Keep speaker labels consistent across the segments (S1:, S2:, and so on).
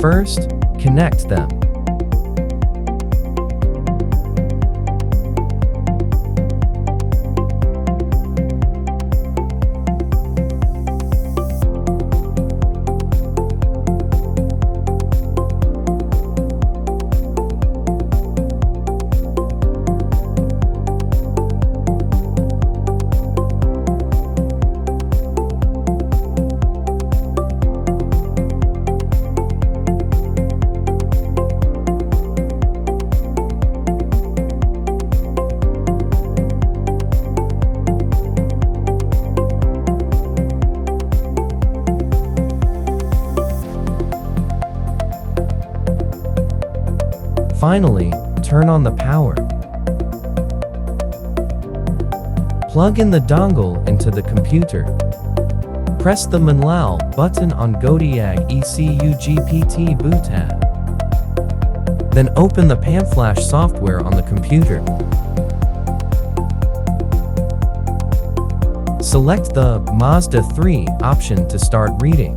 S1: First, connect them. Finally, turn on the power. Plug in the dongle into the computer. Press the Manlal button on Godiag ECU GPT boot tab. Then open the PCMFLash software on the computer. Select the Mazda 3 option to start reading.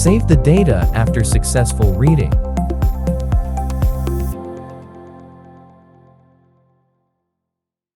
S1: Save the data after successful reading.